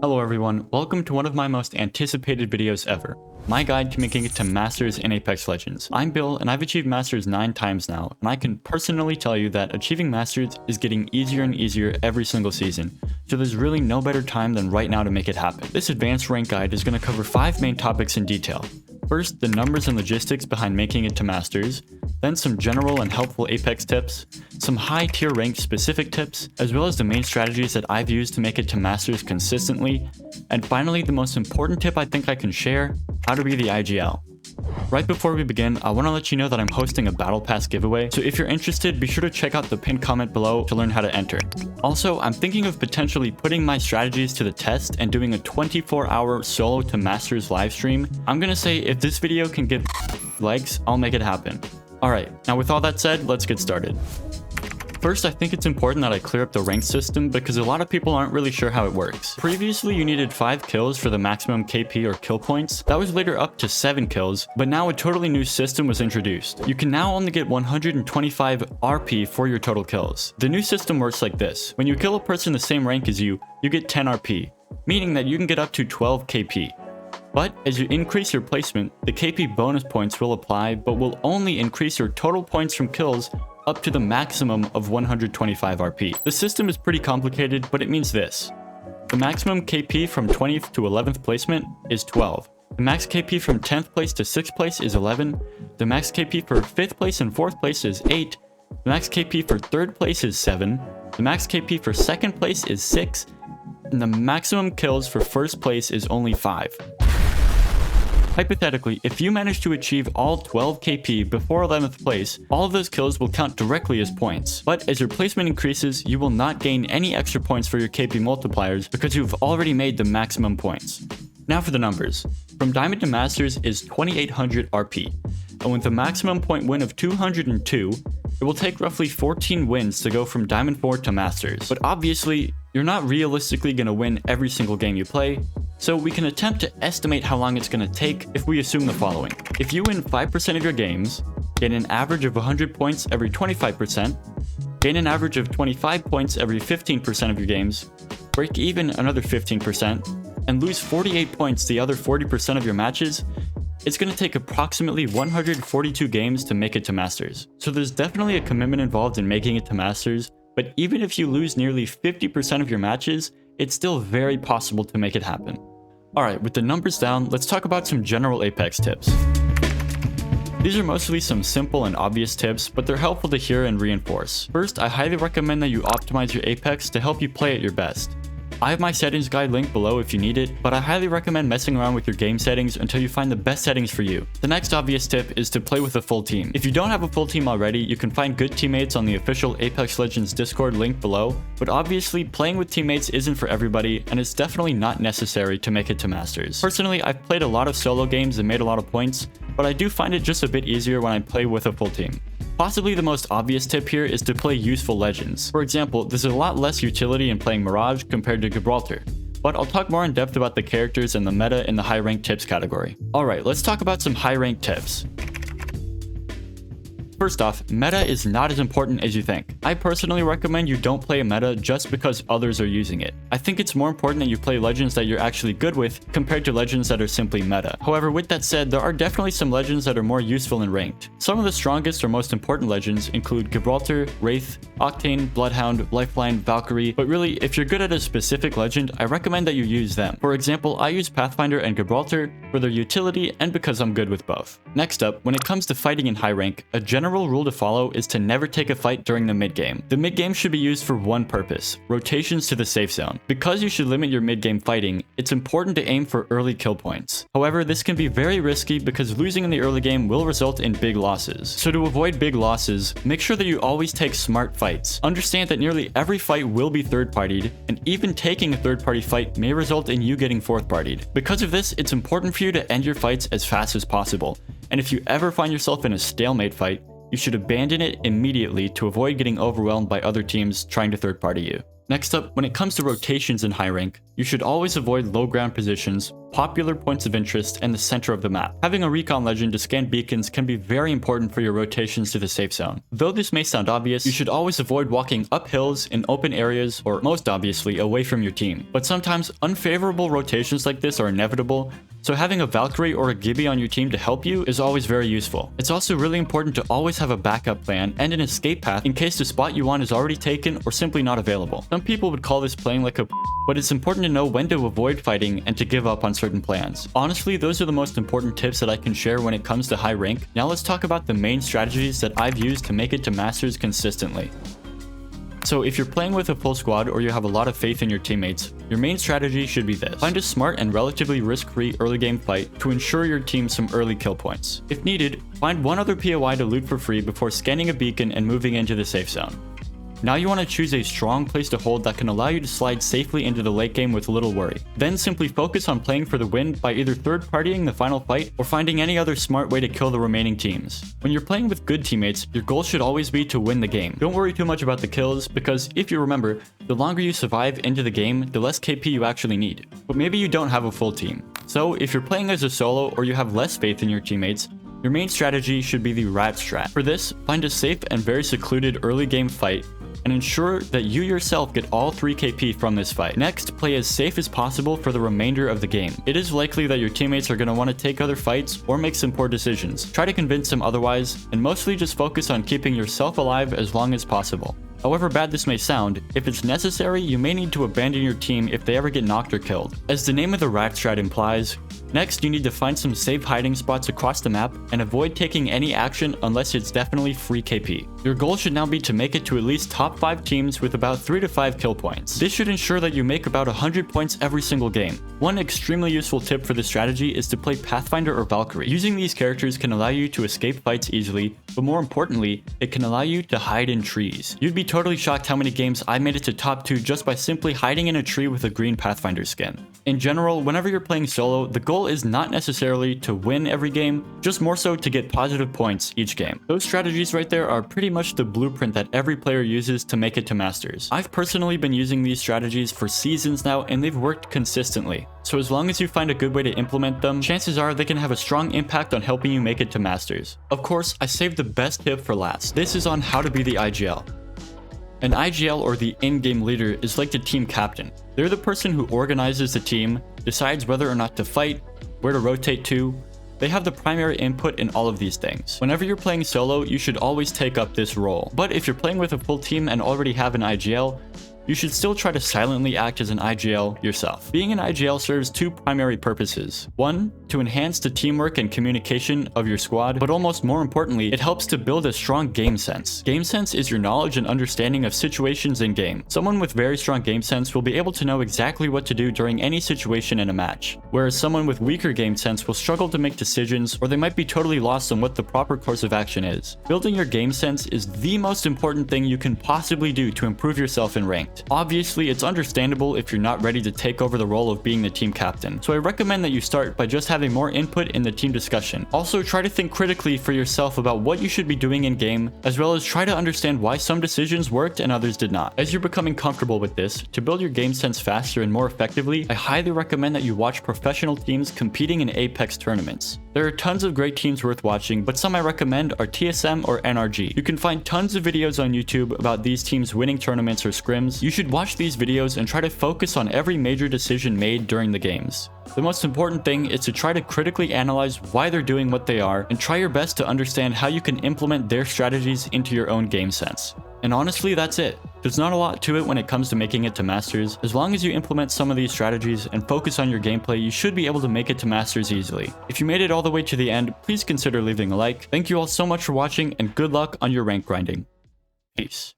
Hello everyone, welcome to one of my most anticipated videos ever, my guide to making it to Masters in Apex Legends. I'm Bill and I've achieved Masters 9 times now, and I can personally tell you that achieving Masters is getting easier and easier every single season, so there's really no better time than right now to make it happen. This advanced rank guide is going to cover 5 main topics in detail. First, the numbers and logistics behind making it to Masters, then some general and helpful Apex tips, some high tier rank specific tips, as well as the main strategies that I've used to make it to Masters consistently, and finally the most important tip I think I can share, how to be the IGL. Right before we begin, I want to let you know that I'm hosting a Battle Pass giveaway, so if you're interested, be sure to check out the pinned comment below to learn how to enter. Also, I'm thinking of potentially putting my strategies to the test and doing a 24-hour solo to Masters livestream. I'm gonna say if this video can get likes, I'll make it happen. Alright, now with all that said, let's get started. First, I think it's important that I clear up the rank system because a lot of people aren't really sure how it works. Previously, you needed 5 kills for the maximum KP or kill points. That was later up to 7 kills, but now a totally new system was introduced. You can now only get 125 RP for your total kills. The new system works like this. When you kill a person the same rank as you, you get 10 RP, meaning that you can get up to 12 KP. But as you increase your placement, the KP bonus points will apply, but will only increase your total points from kills up to the maximum of 125 RP. The system is pretty complicated, but it means this. The maximum KP from 20th to 11th placement is 12. The max KP from 10th place to 6th place is 11. The max KP for 5th place and 4th place is 8. The max KP for 3rd place is 7. The max KP for 2nd place is 6. And the maximum kills for 1st place is only 5. Hypothetically, if you manage to achieve all 12 KP before 11th place, all of those kills will count directly as points. But as your placement increases, you will not gain any extra points for your KP multipliers because you've already made the maximum points. Now for the numbers. From Diamond to Masters is 2800 RP, and with a maximum point win of 202, it will take roughly 14 wins to go from Diamond 4 to Masters. But obviously, you're not realistically going to win every single game you play, so we can attempt to estimate how long it's going to take if we assume the following. If you win 5% of your games, gain an average of 100 points every 25%, gain an average of 25 points every 15% of your games, break even another 15%, and lose 48 points the other 40% of your matches, it's going to take approximately 142 games to make it to Masters. So there's definitely a commitment involved in making it to Masters, but even if you lose nearly 50% of your matches, it's still very possible to make it happen. Alright, with the numbers down, let's talk about some general Apex tips. These are mostly some simple and obvious tips, but they're helpful to hear and reinforce. First, I highly recommend that you optimize your Apex to help you play at your best. I have my settings guide linked below if you need it, but I highly recommend messing around with your game settings until you find the best settings for you. The next obvious tip is to play with a full team. If you don't have a full team already, you can find good teammates on the official Apex Legends Discord link below, but obviously playing with teammates isn't for everybody, and it's definitely not necessary to make it to Masters. Personally, I've played a lot of solo games and made a lot of points, but I do find it just a bit easier when I play with a full team. Possibly the most obvious tip here is to play useful legends. For example, there's a lot less utility in playing Mirage compared to Gibraltar, but I'll talk more in depth about the characters and the meta in the high rank tips category. Alright, let's talk about some high rank tips. First off, meta is not as important as you think. I personally recommend you don't play a meta just because others are using it. I think it's more important that you play legends that you're actually good with compared to legends that are simply meta. However, with that said, there are definitely some legends that are more useful in ranked. Some of the strongest or most important legends include Gibraltar, Wraith, Octane, Bloodhound, Lifeline, Valkyrie, but really, if you're good at a specific legend, I recommend that you use them. For example, I use Pathfinder and Gibraltar for their utility and because I'm good with both. Next up, when it comes to fighting in high rank, a general rule to follow is to never take a fight during the mid-game. The mid-game should be used for one purpose, rotations to the safe zone. Because you should limit your mid-game fighting, it's important to aim for early kill points. However, this can be very risky because losing in the early game will result in big losses. So to avoid big losses, make sure that you always take smart fights. Understand that nearly every fight will be third-partied, and even taking a third-party fight may result in you getting fourth-partied. Because of this, it's important for you to end your fights as fast as possible, and if you ever find yourself in a stalemate fight, you should abandon it immediately to avoid getting overwhelmed by other teams trying to third-party you. Next up, when it comes to rotations in high rank, you should always avoid low ground positions, popular points of interest, and the center of the map. Having a recon legend to scan beacons can be very important for your rotations to the safe zone. Though this may sound obvious, you should always avoid walking up hills in open areas, or most obviously, away from your team. But sometimes unfavorable rotations like this are inevitable, so having a Valkyrie or a Gibby on your team to help you is always very useful. It's also really important to always have a backup plan and an escape path in case the spot you want is already taken or simply not available. Some people would call this playing like a but it's important to know when to avoid fighting and to give up on certain plans. Honestly, those are the most important tips that I can share when it comes to high rank. Now let's talk about the main strategies that I've used to make it to Masters consistently. So if you're playing with a full squad or you have a lot of faith in your teammates, your main strategy should be this. Find a smart and relatively risk-free early game fight to ensure your team some early kill points. If needed, find one other POI to loot for free before scanning a beacon and moving into the safe zone. Now you want to choose a strong place to hold that can allow you to slide safely into the late game with little worry. Then simply focus on playing for the win by either third-partying the final fight or finding any other smart way to kill the remaining teams. When you're playing with good teammates, your goal should always be to win the game. Don't worry too much about the kills, because if you remember, the longer you survive into the game, the less KP you actually need. But maybe you don't have a full team. So if you're playing as a solo or you have less faith in your teammates, your main strategy should be the rat strat. For this, find a safe and very secluded early game fight and ensure that you yourself get all 3 KP from this fight. Next, play as safe as possible for the remainder of the game. It is likely that your teammates are going to want to take other fights or make some poor decisions. Try to convince them otherwise, and mostly just focus on keeping yourself alive as long as possible. However bad this may sound, if it's necessary, you may need to abandon your team if they ever get knocked or killed. As the name of the rat strat implies, next you need to find some safe hiding spots across the map and avoid taking any action unless it's definitely free KP. Your goal should now be to make it to at least top 5 teams with about 3 to 5 kill points. This should ensure that you make about 100 points every single game. One extremely useful tip for this strategy is to play Pathfinder or Valkyrie. Using these characters can allow you to escape fights easily, but more importantly, it can allow you to hide in trees. You'd be totally shocked how many games I made it to top 2 just by simply hiding in a tree with a green Pathfinder skin. In general, whenever you're playing solo, the goal is not necessarily to win every game, just more so to get positive points each game. Those strategies right there are pretty much the blueprint that every player uses to make it to Masters. I've personally been using these strategies for seasons now, and they've worked consistently. So as long as you find a good way to implement them, chances are they can have a strong impact on helping you make it to Masters. Of course, I saved the best tip for last. This is on how to be the IGL. An IGL, or the in-game leader, is like the team captain. They're the person who organizes the team, decides whether or not to fight, where to rotate to. They have the primary input in all of these things. Whenever you're playing solo, you should always take up this role. But if you're playing with a full team and already have an IGL, you should still try to silently act as an IGL yourself. Being an IGL serves 2 primary purposes. 1, to enhance the teamwork and communication of your squad, but almost more importantly, it helps to build a strong game sense. Game sense is your knowledge and understanding of situations in game. Someone with very strong game sense will be able to know exactly what to do during any situation in a match, whereas someone with weaker game sense will struggle to make decisions, or they might be totally lost on what the proper course of action is. Building your game sense is the most important thing you can possibly do to improve yourself in ranked. Obviously, it's understandable if you're not ready to take over the role of being the team captain, so I recommend that you start by just having more input in the team discussion. Also, try to think critically for yourself about what you should be doing in game, as well as try to understand why some decisions worked and others did not. As you're becoming comfortable with this, to build your game sense faster and more effectively, I highly recommend that you watch professional teams competing in Apex tournaments. There are tons of great teams worth watching, but some I recommend are TSM or NRG. You can find tons of videos on YouTube about these teams winning tournaments or scrims. You should watch these videos and try to focus on every major decision made during the games. The most important thing is to try to critically analyze why they're doing what they are, and try your best to understand how you can implement their strategies into your own game sense. And honestly, that's it. There's not a lot to it when it comes to making it to Masters. As long as you implement some of these strategies and focus on your gameplay, you should be able to make it to Masters easily. If you made it all the way to the end, please consider leaving a like. Thank you all so much for watching, and good luck on your rank grinding. Peace.